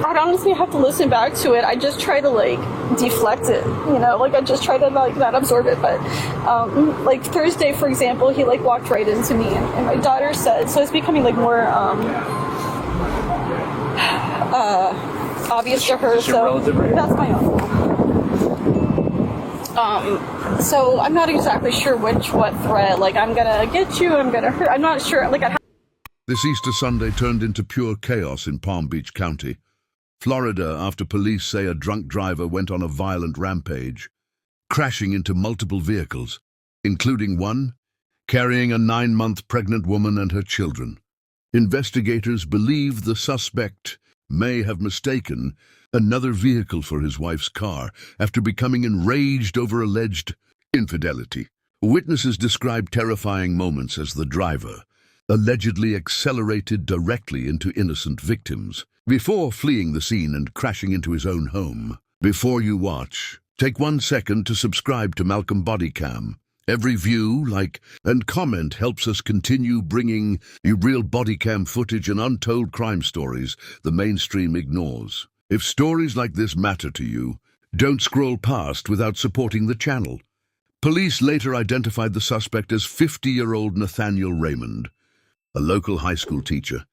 I'd honestly have to listen back to it. I just try to like deflect it, like I just try to like not absorb it. But like Thursday, for example, he like walked right into me, and my daughter said, so it's becoming like more obvious to her. So that's my uncle. So I'm not exactly sure what threat. Like I'm gonna get you, I'm gonna hurt. I'm not sure. Like This Easter Sunday turned into pure chaos in Palm Beach County, Florida, after police say a drunk driver went on a violent rampage, crashing into multiple vehicles, including one carrying a 9-month pregnant woman and her children. Investigators believe the suspect may have mistaken another vehicle for his wife's car after becoming enraged over alleged infidelity. Witnesses described terrifying moments as the driver allegedly accelerated directly into innocent victims before fleeing the scene and crashing into his own home. Before you watch, take 1 second to subscribe to Malcolm Bodycam. Every view, like, and comment helps us continue bringing you real bodycam footage and untold crime stories the mainstream ignores. If stories like this matter to you, don't scroll past without supporting the channel. Police later identified the suspect as 50-year-old Nathaniel Raymond, a local high school teacher,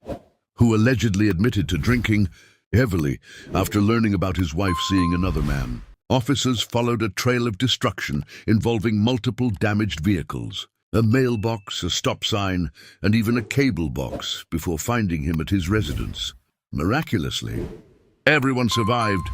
who allegedly admitted to drinking heavily after learning about his wife seeing another man. Officers followed a trail of destruction involving multiple damaged vehicles, a mailbox, a stop sign, and even a cable box before finding him at his residence. Miraculously, everyone survived,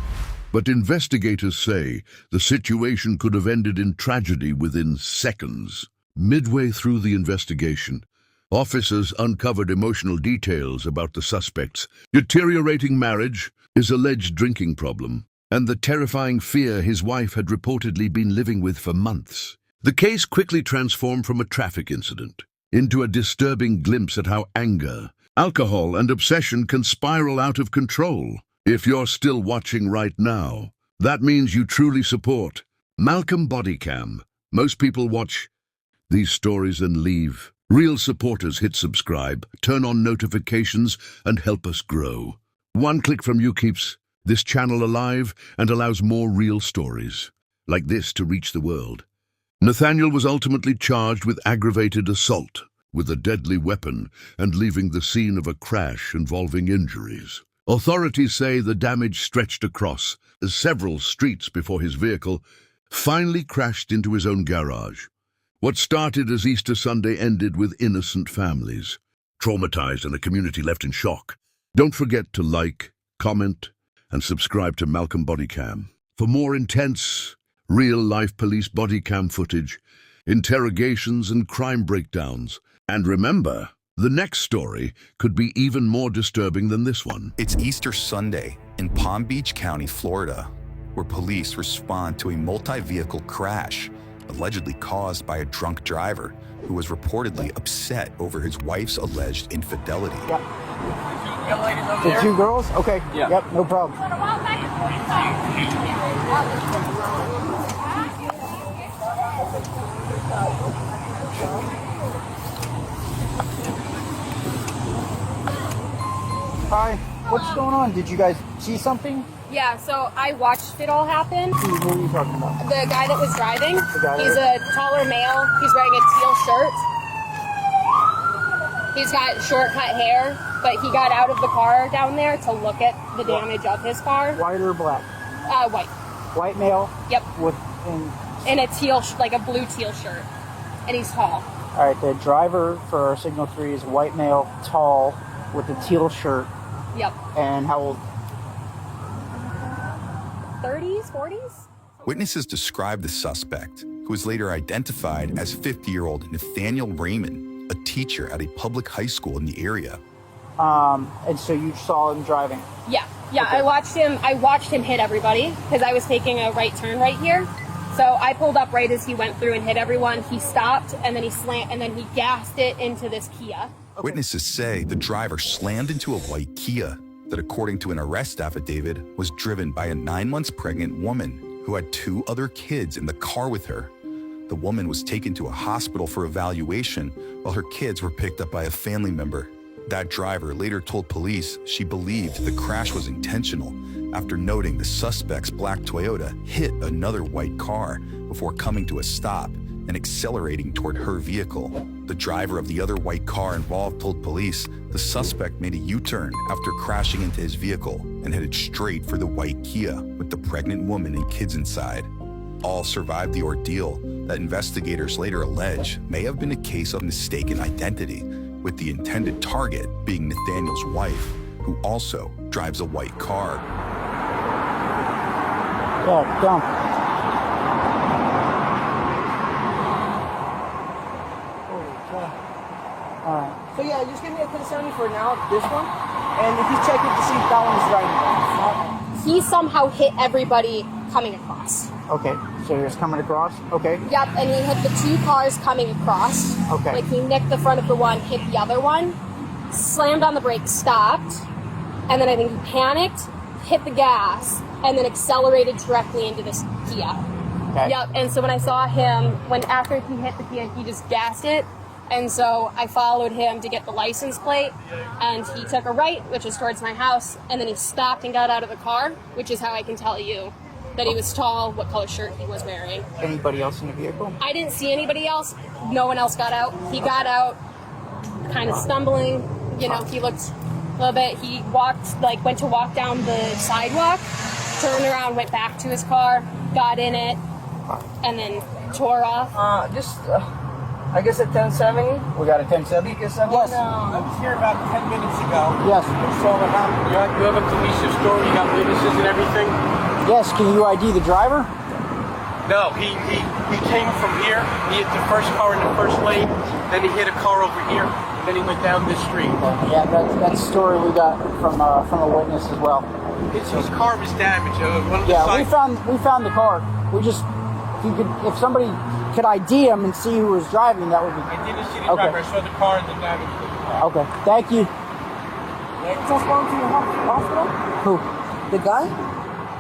but investigators say the situation could have ended in tragedy within seconds. Midway through the investigation, officers uncovered emotional details about the suspect's deteriorating marriage, his alleged drinking problem, and the terrifying fear his wife had reportedly been living with for months. The case quickly transformed from a traffic incident into a disturbing glimpse at how anger, alcohol, and obsession can spiral out of control. If you're still watching right now, that means you truly support Malcolm Bodycam. Most people watch these stories and leave. Real supporters hit subscribe, turn on notifications, and help us grow. One click from you keeps this channel alive and allows more real stories like this to reach the world. Nathaniel was ultimately charged with aggravated assault with a deadly weapon and leaving the scene of a crash involving injuries. Authorities say the damage stretched across several streets before his vehicle finally crashed into his own garage. What started as Easter Sunday ended with innocent families traumatized and a community left in shock. Don't forget to like, comment, and subscribe to Malcolm Bodycam for more intense, real-life police bodycam footage, interrogations, and crime breakdowns. And remember, the next story could be even more disturbing than this one. It's Easter Sunday in Palm Beach County, Florida, where police respond to a multi-vehicle crash allegedly caused by a drunk driver who was reportedly upset over his wife's alleged infidelity. Yep. The 2 girls? Okay. Yeah. Yep, no problem. Hi, what's going on? Did you guys see something? Yeah, so I watched it all happen. What are you talking about? The guy that was driving, he's that- a taller male. He's wearing a teal shirt. He's got short cut hair, but he got out of the car down there to look at the damage of his car. White or black? White. White male? Yep. In a teal, like a blue teal shirt. And he's tall. All right, the driver for Signal 3 is white male, tall, with a teal shirt. Yep. And how old? 30s, 40s? Witnesses described the suspect, who was later identified as 50-year-old Nathaniel Raymond, a teacher at a public high school in the area. And so you saw him driving? Yeah. Yeah, Okay. I watched him hit everybody because I was taking a right turn right here. So I pulled up right as he went through and hit everyone. He stopped and then he gassed it into this Kia. Okay. Witnesses say the driver slammed into a white Kia that, according to an arrest affidavit, was driven by a 9 months pregnant woman who had 2 other kids in the car with her. The woman was taken to a hospital for evaluation while her kids were picked up by a family member. That driver later told police she believed the crash was intentional after noting the suspect's black Toyota hit another white car before coming to a stop and accelerating toward her vehicle. The driver of the other white car involved told police the suspect made a U-turn after crashing into his vehicle and headed straight for the white Kia with the pregnant woman and kids inside. All survived the ordeal that investigators later allege may have been a case of mistaken identity, with the intended target being Nathaniel's wife, who also drives a white car. Yeah, down. Alright. So yeah, just give me a concerning for now, this one. And if you check it to see if that one is driving. He somehow hit everybody coming across. Okay, so you're just coming across? Okay. Yep, and he hit the two cars coming across. Okay. Like he nicked the front of the one, hit the other one, slammed on the brakes, stopped, and then I think he panicked, hit the gas, and then accelerated directly into this Kia. Okay. Yep, and so when I saw him, after he hit the Kia, he just gassed it. And so I followed him to get the license plate, and he took a right, which is towards my house, and then he stopped and got out of the car, which is how I can tell you that he was tall, what color shirt he was wearing. Anybody else in the vehicle? I didn't see anybody else. No one else got out. He got out kind of stumbling. You know, he looked a little bit. He went to walk down the sidewalk, turned around, went back to his car, got in it, and then tore off. I guess at 1070. We got a 1070? Because Yes. I was here about 10 minutes ago. Yes. So you have a cohesive story. You got witnesses and everything. Yes, can you ID the driver? No, he came from here. He hit the first car in the first lane. Then he hit a car over here. Then he went down this street. Yeah, that's the story we got from a witness as well. His car was damaged. One of the Yeah, side- we found the car. We just if somebody could ID him and see who was driving, that would be. I didn't see the Okay. driver. I saw the car and the damage to the car. Okay, thank you. Just going to your hospital? Who? The guy?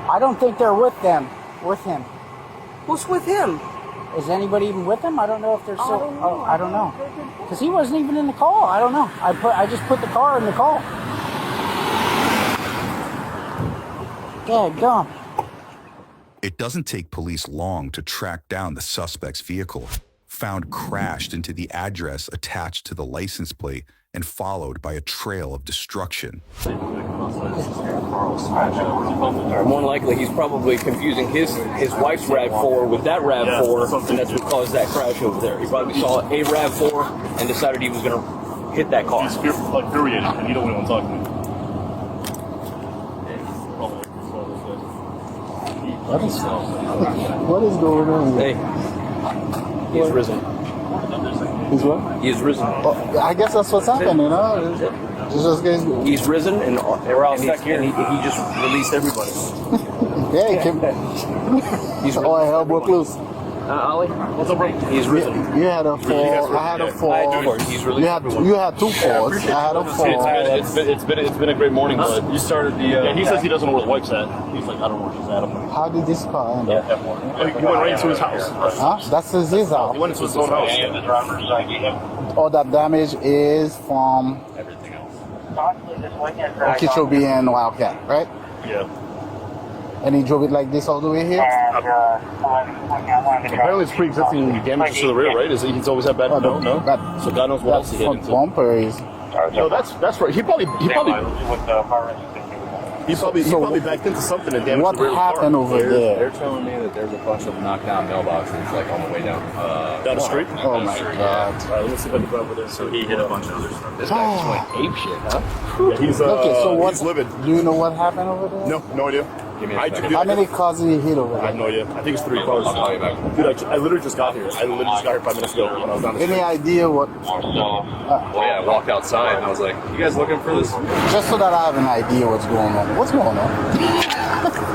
I don't think they're with them. With him. Who's with him? Is anybody even with him? I don't know if they're still. don't know. I don't know. Because he wasn't even in the call. I don't know. I just put the car in the call. Gone. It doesn't take police long to track down the suspect's vehicle, found crashed into the address attached to the license plate and followed by a trail of destruction. More than likely, he's probably confusing his wife's RAV4 with that RAV4, and that's what caused that crash over there. He probably saw a RAV4 and decided he was going to hit that car. He's infuriated, and you don't want to talk to him. What is going on? Hey, he's risen. He's what? He is risen. Oh, I guess that's what's happening, huh? He's risen, and we're all stuck here. And he just released everybody. Yeah, he's all right, elbow close. Ollie, what's up, bro? He's risen. You had a fall. I had a fall. He's released. You had two falls. I had a fall. It's been a great morning, but you started the. Yeah, he says he doesn't know where the wife's at. He's like, I don't know where she's at. I'm like, How did this car end up? he went right into his house. Huh? That's his He house. went into his own house. All that damage is from Everything else. Okeechobee and Wildcat, right? Yeah. And he drove it like this all the way here? Apparently, it's pre-existing damage to the rear, right? He's always had bad. Oh, No. that- So God knows what else That he hit front into. bumper is. No, that's right. He probably backed into something and damaged What the rear of the car. happened over there? They're telling me that there's a bunch of knockdown mailboxes like on the way down. Down the street? Oh my God. Let me see if I can go over there. So he hit a bunch of other stuff. This guy just went ape shit, huh? Yeah, he's Okay, so he's livid. do you know what happened over there? No idea. Give me a I second. do- How many cars did he hit over I have there? no idea. I think it's 3 cars. I'll call you back. Dude, I literally just got here. 5 minutes ago when I was down the Any street. idea what? Well, yeah, I walked outside and I was like, you guys looking for this? Just so that I have an idea what's going on. What's going on?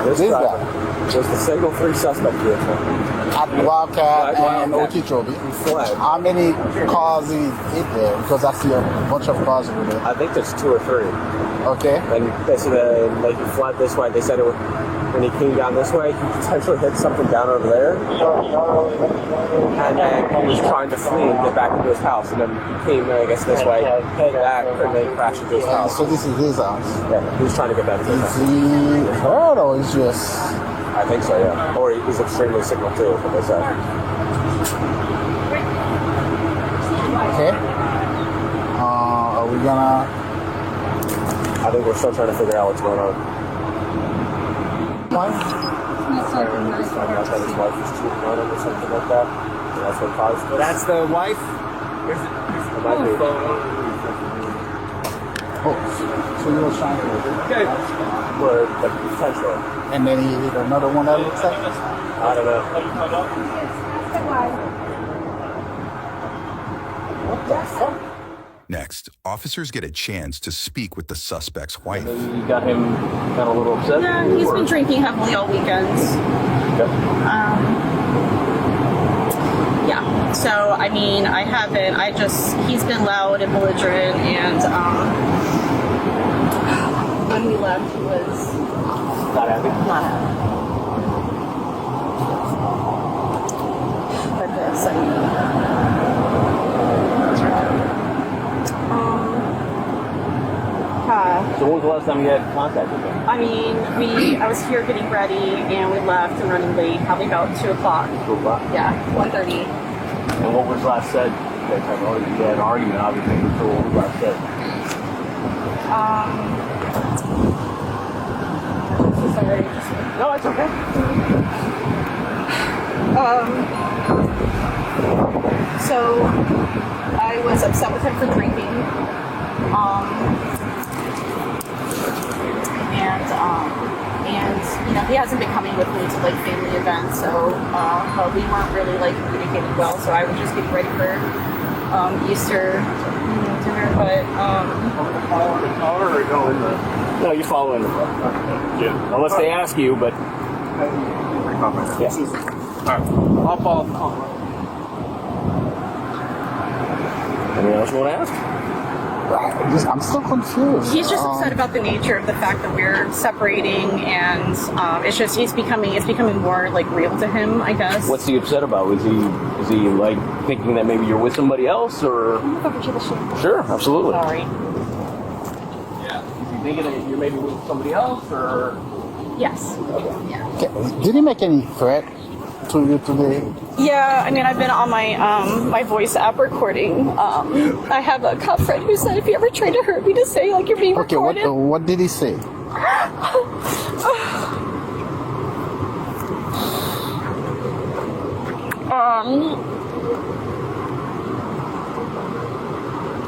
This guy Just a single free suspect vehicle. at Wildcat Black and Wildcat. Okeechobee. Flag. How many cars did he hit there? Because I see a bunch of cars over there. I think there's 2 or 3. Okay. And they said like he fled this way. They said it and he came down this way, he potentially hit something down over there. And then he was trying to flee and get back into his house, and then he came, I guess, this way, back, and then crashed into his house. So this is his house? Yeah, he was trying to get back to his house. Is he hurt or is just... I think so, yeah. Or he's extremely signal too, like I said. Okay. Are we gonna... I think we're still trying to figure out what's going on. Why? His wife was cheating on him or something like that. And that's what caused this. That's the wife? Oh, so you were trying to... Okay. Or the potential. And then he hit another one that looks like... I don't know. What the fuck? Next, officers get a chance to speak with the suspect's wife. You got him kind of a little upset? Yeah, he's been drinking heavily all weekends. Okay. Yeah, so I mean, he's been loud and belligerent, and when we left, he was Not happy? not happy. But this, I mean, So when was the last time you had contact with him? I mean, I was here getting ready, and we left and running late, probably about 2 o'clock. 2 o'clock? Yeah, 1:30. And what was last said? That time, or you had an argument, obviously, so what was last said? Sorry. No, it's okay. So I was upset with him for drinking. And you know, he hasn't been coming with me to like family events, so but we weren't really like communicating well. So I was just getting ready for Easter dinner, but No, you're following the car. Yeah. Unless they ask you, but Yes. Alright. I'll follow the call. anything else you want to ask? I'm still confused. he's just upset about the nature of the fact that we're separating, and it's becoming more like real to him, I guess. What's he upset about? Is he like thinking that maybe you're with somebody else, or? Sure, absolutely. Sorry. Yeah. Is he thinking that you're maybe with somebody else, or? Yes. Yeah. Okay. Did he make any threat to you today? Yeah, I mean, I've been on my my voice app recording. I have a cop friend who said if you ever try to hurt me, to say like you're being recorded. Okay, what did he say?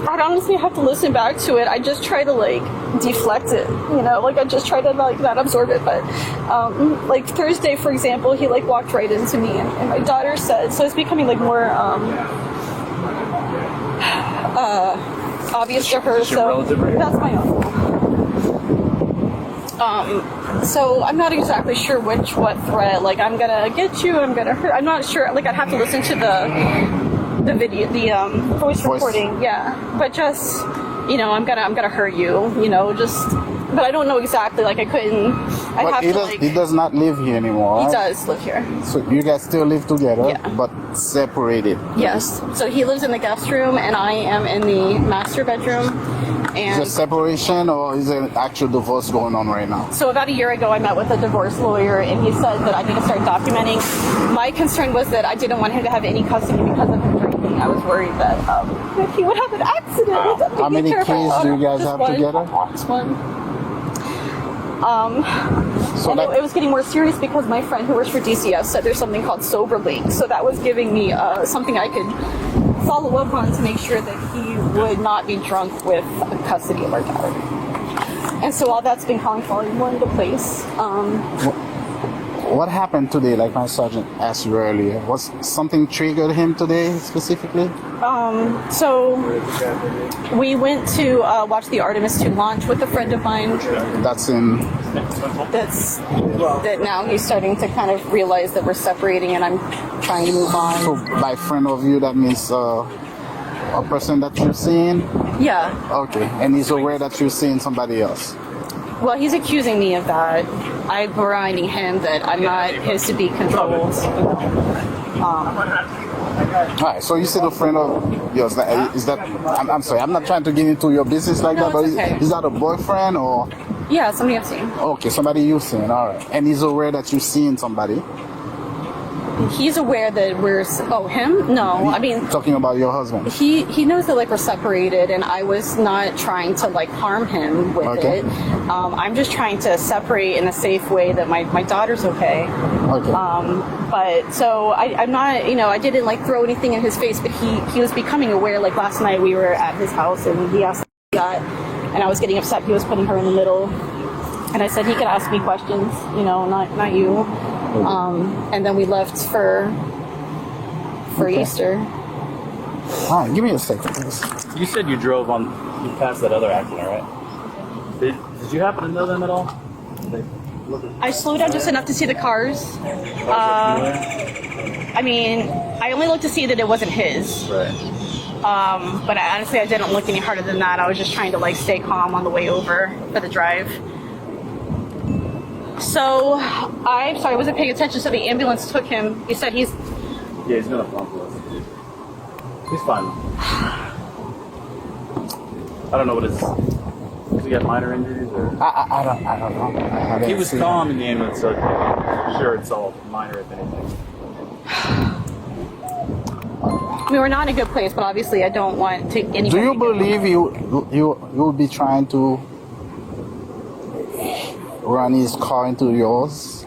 I'd honestly have to listen back to it. I just try to like deflect it, you know, like I just try to like not absorb it. But like Thursday, for example, he like walked right into me, and my daughter said, so it's becoming like more obvious to her. So that's my uncle. So I'm not exactly sure what threat. Like I'm gonna get you. I'm gonna hurt. I'm not sure. Like I'd have to listen to the video, the voice recording. Yeah, but just you know, I'm gonna hurt you. You know, just. But I don't know exactly. Like I couldn't. He does not live here anymore. He right? does live here. So you guys still live together, Yeah. but separated. Yes. So he lives in the guest room, and I am in the master bedroom. And Is it separation or is it an actual divorce going on right now? so about a year ago, I met with a divorce lawyer, and he said that I need to start documenting. My concern was that I didn't want him to have any custody because of him drinking. I was worried that if he would have an accident. How many kids do you guys have together? Just one. It was getting more serious because my friend who works for DCF said there's something called sober link. So that was giving me something I could follow up on to make sure that he would not be drunk with custody of our daughter. And so all that's been falling more into place. What happened today, like my sergeant asked you earlier? Was something triggered him today specifically? So we went to watch the Artemis 2 launch with a friend of mine. That now he's starting to kind of realize that we're separating, and I'm trying to move on. So by friend of you, that means a person that you're seeing? Yeah. Okay, and he's aware that you're seeing somebody else? Well, he's accusing me of that. I'm reminding him that I'm not his to be controlled. All right, so you said a friend of yours. Is that? I'm sorry, I'm not trying to get into your business like that, but is that a boyfriend or? Yeah, somebody I've seen. Okay, somebody you've seen. All right, and he's aware that you've seen somebody. He's aware that we're. Oh, him? No, I mean. Talking about your husband. He knows that like we're separated, and I was not trying to like harm him with it. I'm just trying to separate in a safe way that my daughter's okay. Okay. But so I'm not, I didn't like throw anything in his face, but he was becoming aware. Like last night we were at his house and he asked me that, and I was getting upset. He was putting her in the middle, and I said he could ask me questions, not you. And then we left for Easter. All right, give me a second, please. You said you passed that other accident, right? Did you happen to know them at all? I slowed down just enough to see the cars. I mean, I only looked to see that it wasn't his. Right. But honestly, I didn't look any harder than that. I was just trying to like stay calm on the way over for the drive. So, I'm sorry, I wasn't paying attention. So the ambulance took him. You said he's... Yeah, he's gonna flunk with us. He's fine. I don't know what his... Has he got minor injuries or... I don't know. He was calm in the ambulance, so I'm sure it's all minor if anything. I mean, we're not in a good place, but obviously I don't want to... Do you believe you will be trying to run his car into yours?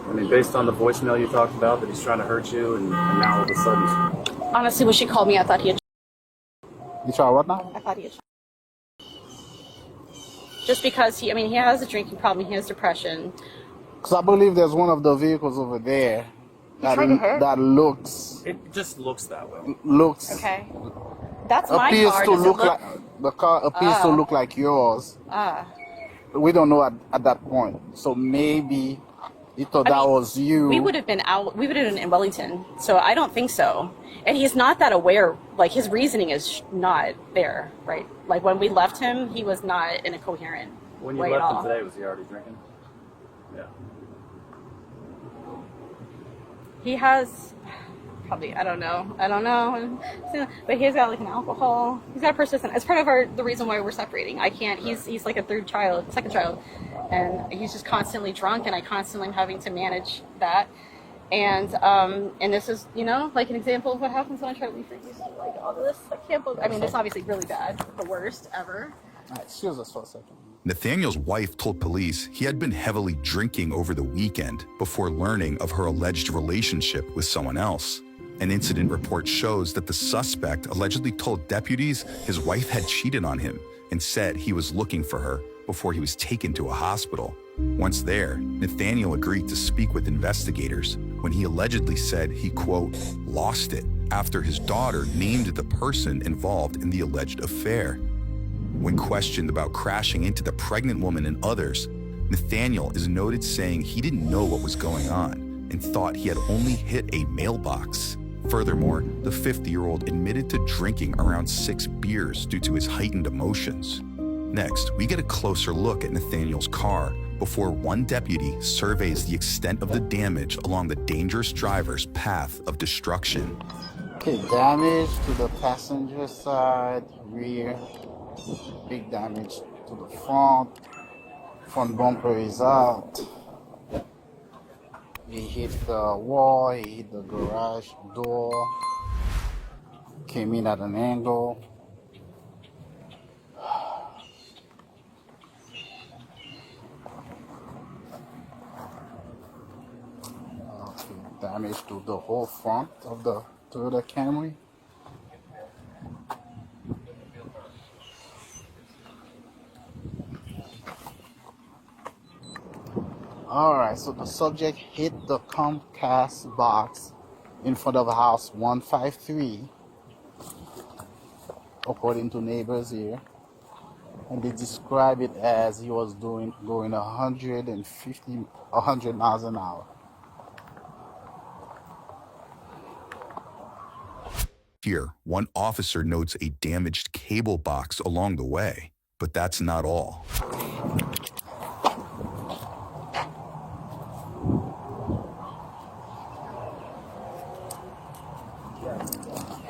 I mean, based on the voicemail you talked about, that he's trying to hurt you, and now all of a sudden... Honestly, when she called me, I thought he had... You try what now? I thought he had... Just because he has a drinking problem, he has depression. Because I believe there's one of the vehicles over there that looks... It just looks that way. Looks... Okay. That's my appears car. to look like... The car appears to look like yours. We don't know at that point. So maybe he thought that was you. We would have been out. We would have been in Wellington. So I don't think so. And he's not that aware. Like his reasoning is not there, right? Like when we left him, he was not in a coherent When you way left at him all. today, was he already drinking? Yeah. He has probably I don't know, but he's got like an alcohol. He's got persistent. It's part of the reason why we're separating. I can't. He's like a second child, and he's just constantly drunk, and I constantly am having to manage that. And this is like an example of what happens when I try to leave for you. Like all this, I can't believe. I mean, it's obviously really bad, the worst ever. All right, excuse us for a second. Nathaniel's wife told police he had been heavily drinking over the weekend before learning of her alleged relationship with someone else. An incident report shows that the suspect allegedly told deputies his wife had cheated on him and said he was looking for her before he was taken to a hospital. Once there, Nathaniel agreed to speak with investigators when he allegedly said he, quote, lost it after his daughter named the person involved in the alleged affair. When questioned about crashing into the pregnant woman and others, Nathaniel is noted saying he didn't know what was going on and thought he had only hit a mailbox. Furthermore, the 50-year-old admitted to drinking around 6 beers due to his heightened emotions. Next, we get a closer look at Nathaniel's car before one deputy surveys the extent of the damage along the dangerous driver's path of destruction. Okay, damage to the passenger side, rear. Big damage to the front. Front bumper is out. He hit the wall, he hit the garage door. Came in at an angle. Okay, damage to the whole front of the Toyota Camry. Alright, so the subject hit the Comcast box in front of house 153, according to neighbors here. And they describe it as he was going 100 miles an hour. Here, one officer notes a damaged cable box along the way, but that's not all.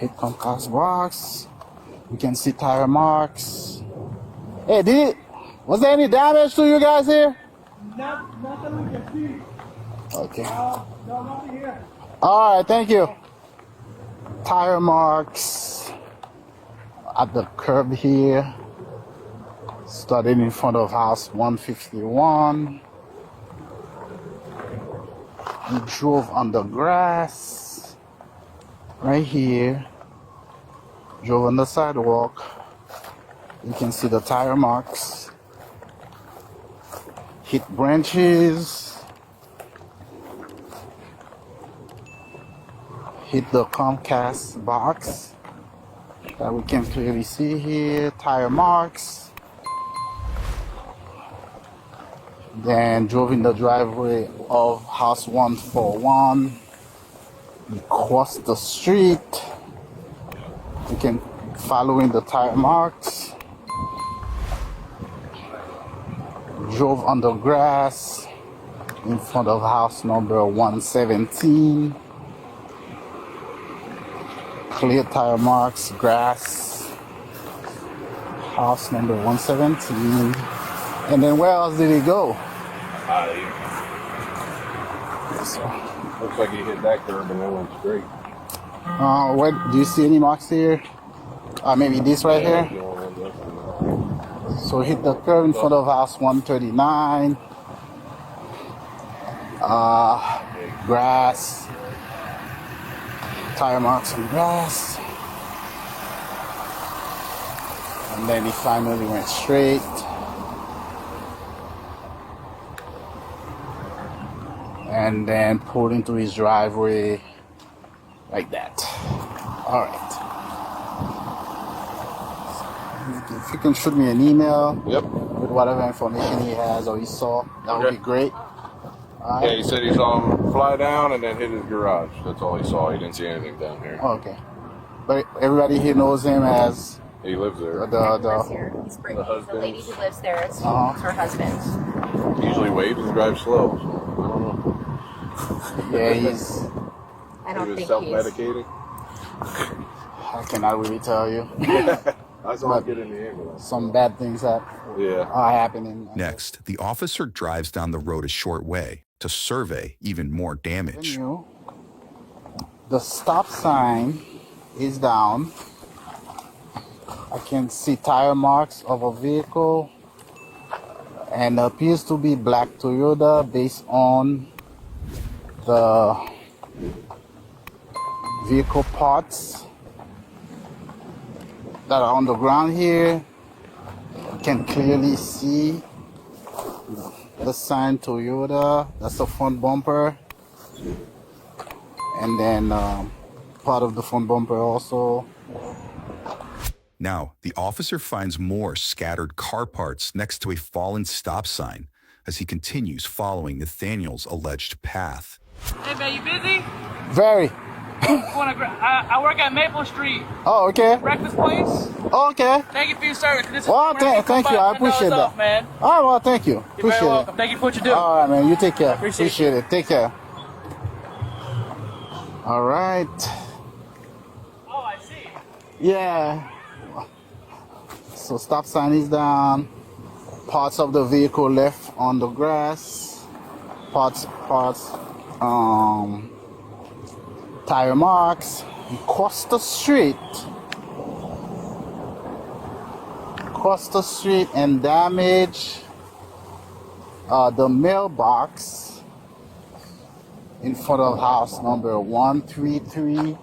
Hit contact box. You can see tire marks. Hey, was there any damage to you guys here? Nothing we can see. Okay. No, nothing here. All right, thank you. Tire marks at the curb here. Started in front of house 151. He drove on the grass right here. Drove on the sidewalk. You can see the tire marks. Hit branches. Hit the Comcast box that we can clearly see here. Tire marks. Then drove in the driveway of house 141. He crossed the street. You can following the tire marks. Drove on the grass in front of house number 117. Clear tire marks, grass. House number 117. And then where else did he go? Looks like he hit that curb and then went straight. What do you see any marks here? Maybe this right here. So hit the curb in front of house 139. Grass. Tire marks on grass. And then he finally went straight. And then pulled into his driveway like that. All right. If you can shoot me an email with whatever information he has or he saw, that would be great. Yeah, he said he saw him fly down and then hit his garage. That's all he saw. He didn't see anything down here. Okay. But everybody here knows him as... He lives there. The husband. The lady who lives there. It's her husband. He usually waves and drives slow. So I don't know. Yeah, he's... I don't he was think self-medicating. I cannot really tell you. I saw him get in the ambulance. Some bad things are happening. Next, the officer drives down the road a short way to survey even more damage. The stop sign is down. I can see tire marks of a vehicle and appears to be black Toyota based on the vehicle parts that are on the ground here. You can clearly see the sign Toyota. That's the front bumper. And then part of the front bumper also. Now, the officer finds more scattered car parts next to a fallen stop sign as he continues following Nathaniel's alleged path. Hey man, you busy? Very. I work at Maple Street. Oh, okay. Breakfast place. Oh, okay. Thank you for your service. This is Well, thank you. I appreciate that. off, man. Oh, well, thank you. You're Appreciate very welcome. it. Thank you for what you do. All right, man. You take care. Appreciate it. Take care. All right. Oh, I see. Yeah. So stop sign is down. Parts of the vehicle left on the grass. Parts. Tire marks. Cross the street and damage the mailbox in front of house number 133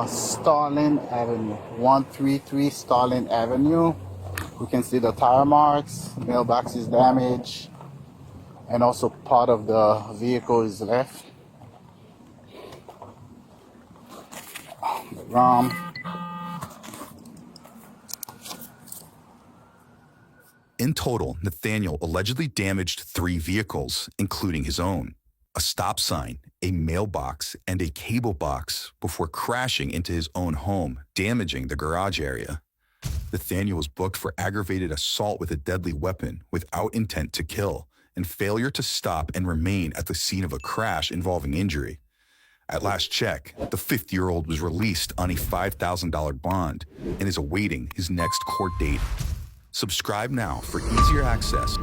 Starling Avenue. 133 Starling Avenue. We can see the tire marks. Mailbox is damaged, and also part of the vehicle is left. In total, Nathaniel allegedly damaged 3 vehicles, including his own, a stop sign, a mailbox, and a cable box before crashing into his own home, damaging the garage area. Nathaniel was booked for aggravated assault with a deadly weapon without intent to kill and failure to stop and remain at the scene of a crash involving injury. At last check, the 50-year-old was released on a $5,000 bond and is awaiting his next court date. Subscribe now for easier access